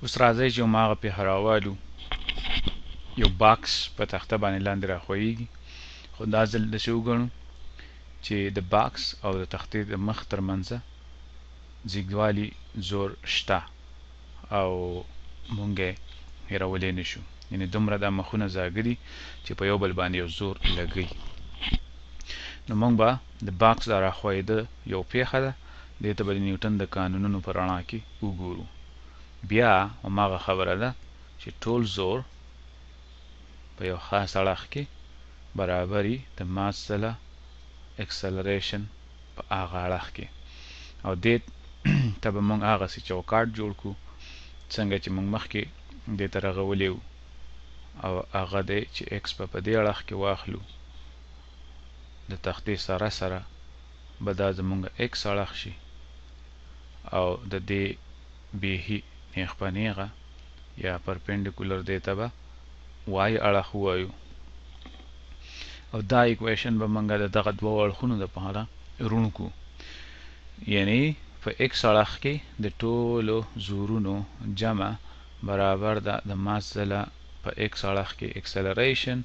اوس راځئ چې هماغه پې راوالو یو باکس په تخته باندې لاندې راښویږي خو دا ځل داسې وګڼو چې د باکس او د تختې د مخ ترمنځه زیږوالي زور شته او مونږ یې هېرولی نه شو یعنې دومره دا مخونه زاږه دي چې په یو بل باندې یو زور لګوي نو مونږ به د باکس دا راښویېده یو پیښه ده دې ته به د نیوټن د قانونونو په رڼا کې وګورو بیا هماغه خبره ده چې ټول زور په یو خاص اړخ کې برابري د ماس ځله اکسلریشن په هغه اړخ کې او دې ته به مونږ هغسې چوکاټ جوړ کړو څنګه چې مونږ مخکې دې ته رغولی و او هغه دی چې ایکس په دې اړخ کې واخلو د تختې سره سره به دا زمونږ ایکس اړخ شي او د دې بیخي نیغ په نیغه یا پرپینډیکولر دې ته به وای اړخ ووایو او دا ایکویشن به مونږ د دغه دوو اړخونو دپاره روڼ کړو یعنی په ایکس اړخ کې د ټولو زورونو جمع برابر ده د ماس ځله په ایکس اړخ کې اکسلریشن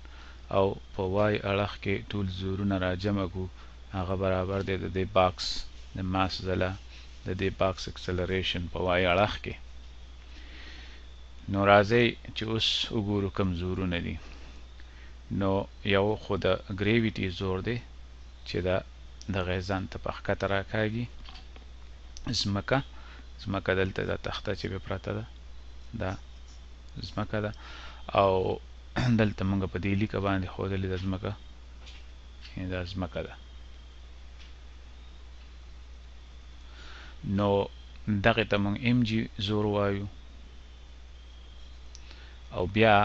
او په وای اړخ کې ټول زورونه را جمع کړو هغه برابر دی د دې باکس د ماس ځله د دې باکس اکسلریشن په وای اړخ کې نو راځئ چې اوس وګورو کوم زورونه دي نو یو خو د ګریویټي زور دی چې دا دغه ځان ته په ښکته راکاږي ځمکه دلته دا تخته چې پې پرته ده دا ځمکه ده او دلته مونږ په دې لیکه باندې ښودلې ده ځمکه دا ځمکه ده نو دغې ته مونږ ام جي زور وایو او بیا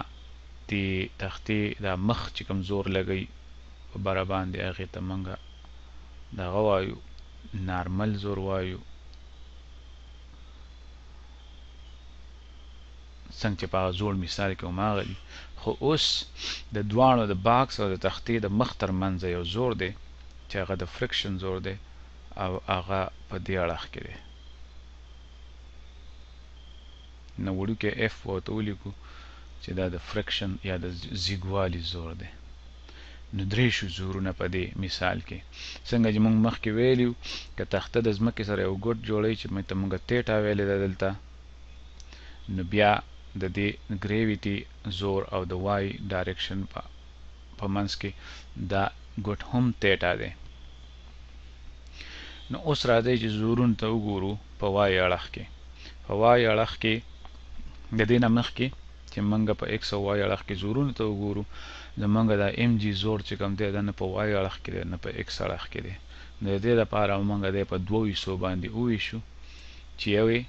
د تختې دا مخ چې کوم زور لګوي په بره باندې هغې ته مونږ دغه وایو نارمل زور وایو څنګه چې په هغه زوړ مثال کې هماغه دي خو اوس د دواړو د باکس او د تختې د مخ ترمنځ یو زور دی چې هغه د فرکشن زور دی او هغه په دې اړخ کې دی نو وړوکی اف ورته ولیکو چې دا د فرکشن یا د زیږوالي زور دی نو درې شو زورونه په دې مثال کې څنګه چې موږ مخکې ویلي که تخته د ځمکې سره یو ګوټ جوړوي چې ته موږ تیټه ویلې ده دلته نو بیا د دې ګریویټي زور او د وای ډایرکشن په منځ کې دا ګوټ هم تیټه دی نو اوس راځئ چې زورونو ته وګورو په وای اړخ کې په وای اړخ کې د دې نه مخکې چې موږ په ایکس او وای اړخ کې زورونو ته وګورو زمونږ دا ام جي زور چې کوم دی دا نه په وای اړخ کې دی نه په ایکس اړخ کې دی د دې لپاره موږ دی په دوو حصو باندې وویشو چې یو یې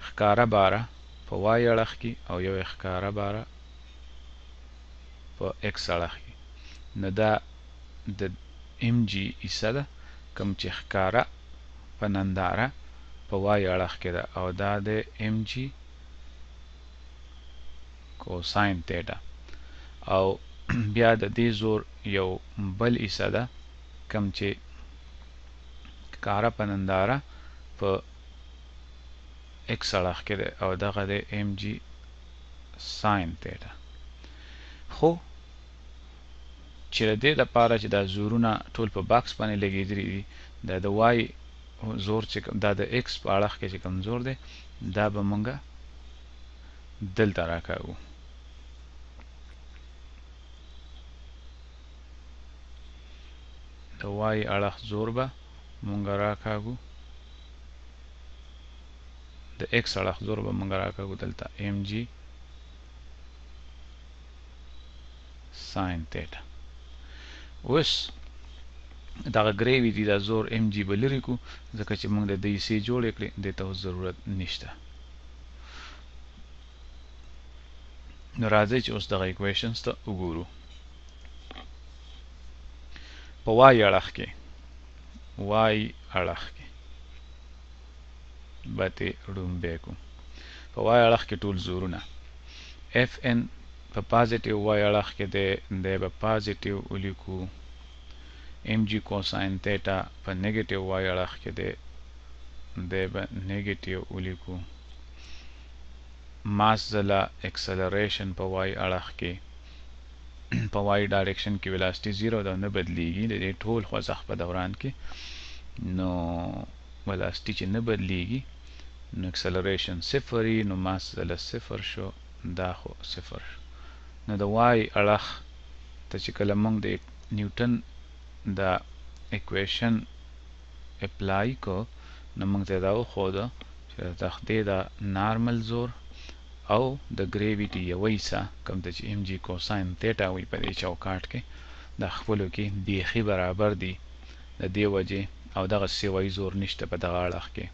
ښکاره باره په وای اړخ کې او یو یې ښکاره باره په ایکس اړخ کې نو دا د ام جي حصه ده کوم چې ښکاره په ننداره په وای اړخ کې ده او دا د ام جي کوساین تیټا او بیا د دې زور یو بل حصه ده کوم چې ښکاره په ننداره په ایکس اړخ کې ده او دغه د ام جي ساین تیټا خو چې د دې لپاره چې دا زورونه ټول په باکس باندې لګېدلي دي دا د وای زور چې دا د ایکس په اړخ کې چې کوم زور دی دا به مونږ دلته راکاږو د وای اړخ زور به مونږ راکاږو د ایکس اړخ زور به مونږ راکاږو دلته ام جي ساین تیټا اوس دغه ګریویټي دا زور ام جي به لرې کړو ځکه چې مونږ د دې حصې جوړې کړې دې ته اوس ضرورت نشته نو راځئ چې اوس دغه ایکویشنز ته وګورو په وای اړخ کې به ترې ړومبی کړو په وای اړخ کې ټول زورونه اف ان په پازیټیو وای اړخ کې دی به پازیټیو ولیکو ام جي کوساین تیټا په نیګیټیو وای اړخ کې دی به نیګیټیو ولیکو ماس ځله اکسلریشن په وای اړخ کې په وای ډایرکشن کې ویلاسټي 0 ده نه بدلیږي د دې ټول خوځښت په دوران کې نو ویلاسټي چې نه بدلیږي نو اکسلریشن صفر وي نو ماس ځله صفر شو دا خو صفر شو نو د وای اړخ ته چې کله موږ د نیوټن د اکویشن اپلای کو نو موږ ته دا وښوده چې د تختې د نارمل زور او د ګریویټي یوه حصه کوم ته چې ام جي کوساین تیټا وي په دې چوکاټ کې د خپلو کې بیخي برابر دي د دې وجې او دغه سیوایي زور نشته په دغه اړخ کې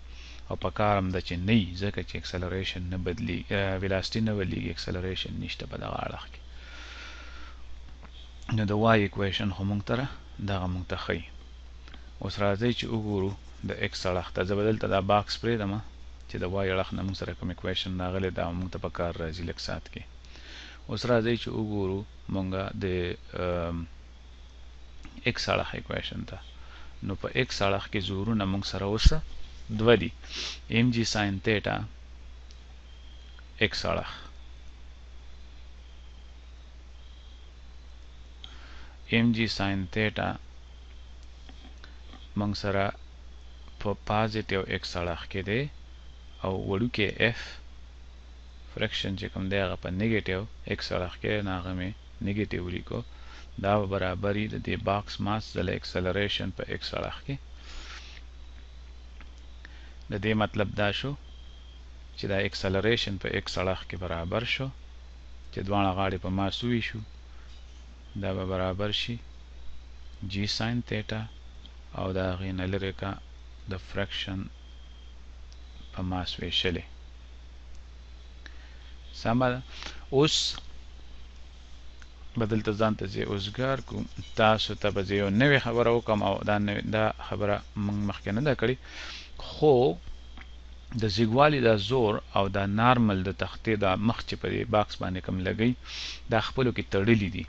او په کار هم ده چې نه وي ځکه چې اکسلریشن نه بدلی ویلاسټي نه بدلیږي اکسلریشن نشته په دغه اړخ کې نو د وای اکویشن خو موږ ته دغه موږ ته ښیي اوس راځئ چې وګورو د ایکس اړخ ته زه به دلته دا باکس پرېږدم چې د وای اړخ نه موږ سره کوم اکویشن راغلی دا موږ ته په کار راځي لږ ساعت کې اوس راځئ چې وګورو موږ د ایکس اړخ اکویشن ته نو په ایکس اړخ کې زورونه موږ سره اوس دوه دي ام جي ساین تیټا ایکس اړخ ام جي ساین تیټا موږ سره په پازیټیو ایکس اړخ کې دی او وړوکی اف فرکشن چې کوم دی هغه په نیګیټیو ایکس اړخ کې نه هغه مې نیګیټیو ولیکو دا به برابر وي د دې باکس ماس ځله اکسلریشن په ایکس اړخ کې د دې مطلب دا شو چې دا اکسلریشن په ایکس اړخ کې برابر شو چې دواړه غاړې په ماس وویشو دا به برابر شي جی ساین تیټا او د هغې نه لرې که د فرکشن په ماس ویشلې سمه ده اوس به دلته ځان ته زه اوزګار کوم تاسو ته به زه یو نوې خبره وکړم او دا خبره موږ مخکې نه ده کړې خو د زیږوالي دا زور او دا نارمل د تختې دا مخ چې په دې باکس باندې کوم لګی دا خپلو کې تړلي دي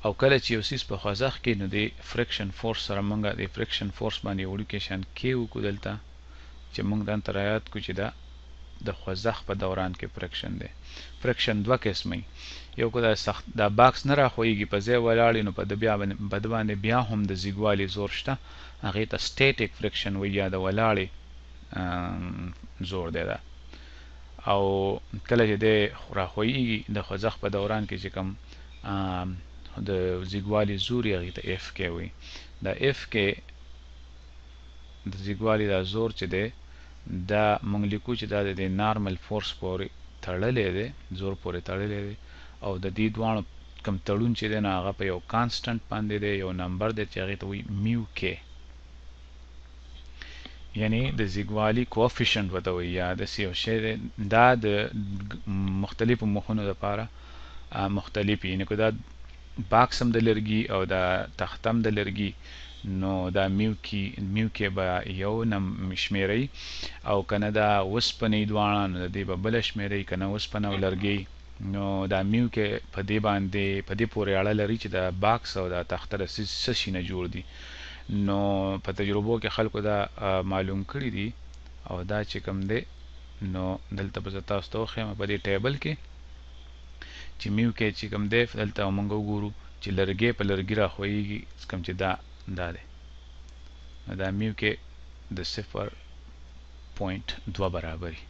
او کله چې یو څیز په خوځښت کې نو د فرکشن فورس سره موږ د فرکشن فورس باندې وړوکی شان کې وکړو دلته چې موږ دا رعایت کړو چې دا د خوځښت په دوران کې فرکشن دی فرکشن دوه قسمه یو کو دا باکس نه راخویږي په ځای ولاړ نو په د باندې بیا هم د زیږوالي زور شته هغې ته سټیټیک فرکشن وایي یا د ولاړې زور دی دا او کله چې دی راخویږي د خوځښت په دوران کې چې کوم د زیږوالي زور یې هغې ته اف کې وایي دا اف کې د زیږوالي دا زور چې دی دا مونږ لیکو چې دا د نارمل فورس پورې تړلی دی زور پورې تړلی دی او د دې دواړو کوم تړون چې دی نو هغه په یو کانسټنټ باندې دی یو نمبر دی چې هغې ته وایي میو کې یعنی د زیږوالي کوفیشنټ ورته وایي یا داسې یو شی دی دا د مختلفو موخونو دپاره مختلف یعنی که دا باکس هم د لرګي او دا تخته هم د لرګي نو دا میو کې به یو شمیرئ او کنه دا وسپنې دواړه نو د دې به بله شمیرئ کنه وسپنه او لرګي نو دا میو کې په دې باندې په دې پورې اړه لري چې دا باکس او دا تخته د څه شي نه جوړ دي نو په تجربو کې خلکو دا معلوم کړي دي او دا چې کوم دی نو دلته به زه تاسو ته وښیم په دې ټیبل کې چې میو کې چې کوم دی دلته موږ وګورو چې لرګي په لرګي راخویږي کوم چې دا دی دا میو کې د 0.2 برابري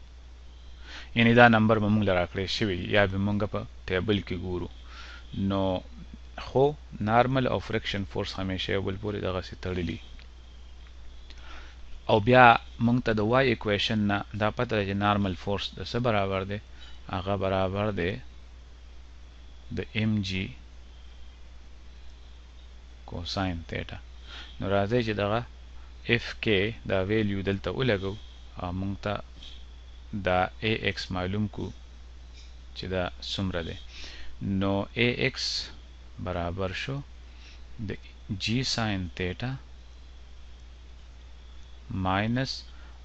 یعنی دا نمبر به موږ راکړی شوی یا به موږ په ټیبل کې ګورو نو خو نارمل او فرکشن فورس همیشه یو بل پورې دغسې تړلي او بیا موږ ته د وای اکویشن نه دا پته ده چې نارمل فورس د څه برابر دی هغه برابر دی د ام جی کوساین تیټا نو راځئ چې دغه اف کې دا ویلیو دلته ولګو او موږ ته دا ا ایکس معلوم کو چې دا څومره دی نو ا ایکس برابر شو د جی ساین تیټا ماینس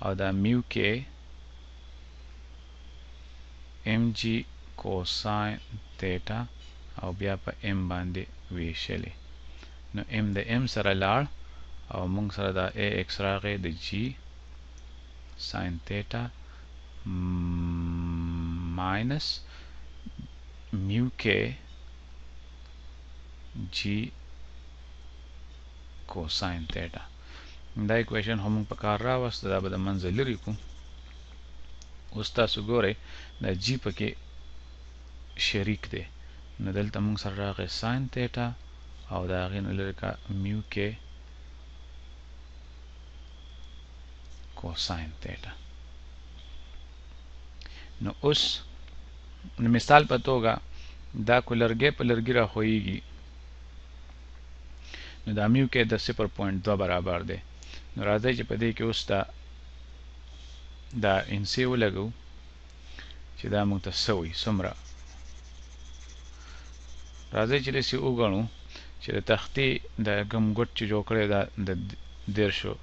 او دا میو کې ام جی کوساین تیټا او بیا په ام باندې ویشلې نو ام د ام سره لاړ او موږ سره دا ا ایکس راغی د جی ساین تیټا ماینس میو کې جی کوساین تیټا. دا ایکویشن هم په کار راوست، دا به د منځه لرې کو. اوس تاسو ګورئ دا جی پکې شریک دی، نو دلته موږ سره راغی ساین تیټا او د هغې نه لرې کا میو کې کوساین تیټا. نو اوس مثال په توګه دا کو لرګی په لرګي راخویږي، نو دا میو کې د 0.2 برابر دی. نو راځئ چې په دې کې اوس دا انسی ولګو چې دا موږ ته څه وایي څومره. راځئ چې داسې وګڼو چې د تختې د کوم ګوټ چې جوړ کړی دا د 10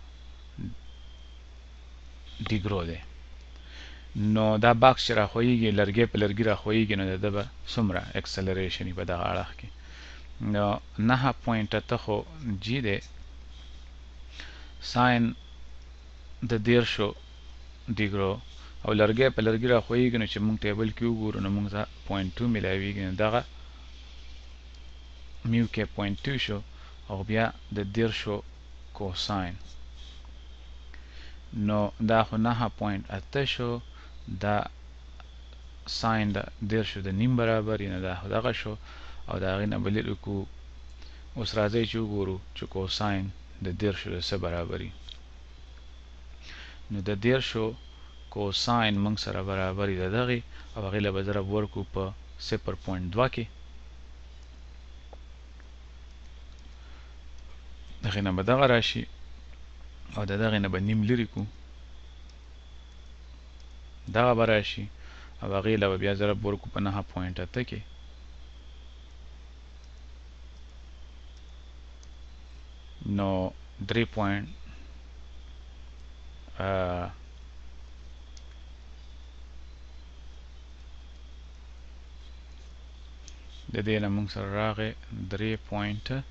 ډیګرو دی. نو دا باکس چې راخویږي لرګی په لرګي راخویږي، نو د ده به څومره اکسلریشن په دغه اړخ کې. نو 9.8 خو جی دی، ساین د 10 ډیګرو او لرګی په لرګي راخویږي، نو چې موږ ټیبل کې وګورو نو موږ ته 0.2 میلاویږي. نو دغه میو کې 0.2 شو او بیا د 10 کوساین، نو دا خو 9.8 شو، دا ساین د 10 د نیم برابر، نه دا خو دغه شو او د هغې نه به لرې کو. اوس راځئ چې وګورو چې کوساین د 10 د څه برابري. نو د 10 کوساین موږ سره برابري د دغې او هغې له به ضرب ورکو په 0.2 کې، دغې نه به دغه راشي او د دغې نه به نیم لرې کو، دغه به راشي او هغې له به بیا ضرب ورکو په 9.8 کې. نو 3. د دې نه موږ سره راغی 3.2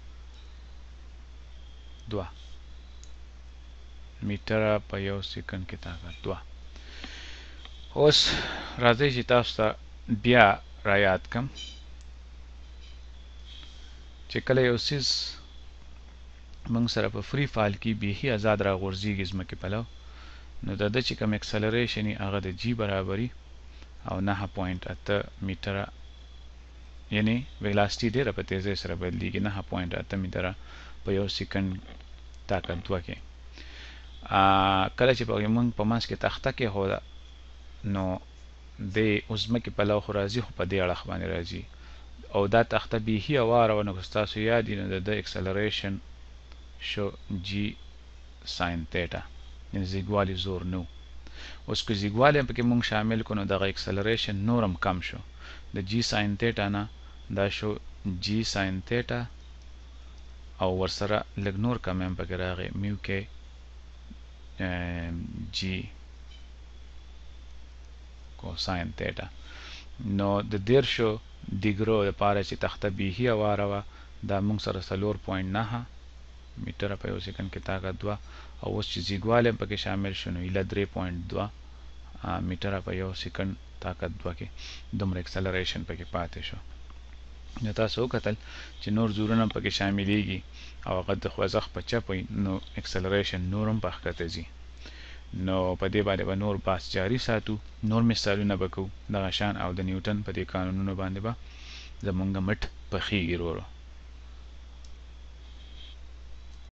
میټره په یو سیکنډ کې طاقت 2. اوس راځئ چې تاسو ته بیا را یاد کړم چې کله یو څیز موږ سره په فری فال کې بیخي آزاد راغورځېږي ځمکې پلو، نو د ده چې کوم اکسلریشن یې هغه د جی برابري او 9.8 میټره، یعنی ویلاسټي ډېره په تیزۍ سره بدلیږي، 9.8 میټره په یو سیکنډ طاقت 2 کې. کله چې موږ په منځ کې تخته کېښوده نو د اوس ځمکې پلو خو راځي، خو په دې اړخ باندې راځي او دا تخته بیخي هواره وه، نو که ستاسو یاد وي نو د ده اکسلریشن شو جی ساین تیټا، یعنې زیږوالي زور نه و. اوس که زیږوالی هم پکې موږ شامل کړو نو دغه اکسلریشن نور هم کم شو، د جی ساین تیټا نه دا شو جی ساین تیټا او ورسره لږ نور کم هم پکې راغی میو کې جی کوساین تیټا. نو د 10 ډیګرو لپاره چې تخته بیخي هواره وه دا موږ سره 4.9 میټره په یو سیکنډ کې طاقت 2 او اوس چې زیږوالی هم پکې شامل شو نو ایله 3.2 میټره په یو سیکنډ طاقت 2 کې دومره اکسلریشن پکې پاتې شو. نو تاسو وکتل چې نور زورونه هم پکې شاملیږي او هغه د خوځښت په چپ وي، نو اکسلریشن نور هم په ښکته ځي. نو په دې باندې به نور بحث جاري ساتو، نور مثالونه به کوو دغه شان او د نیوټن په دې قانونونو باندې به زمونږ مټ پخېږي ورو ورو.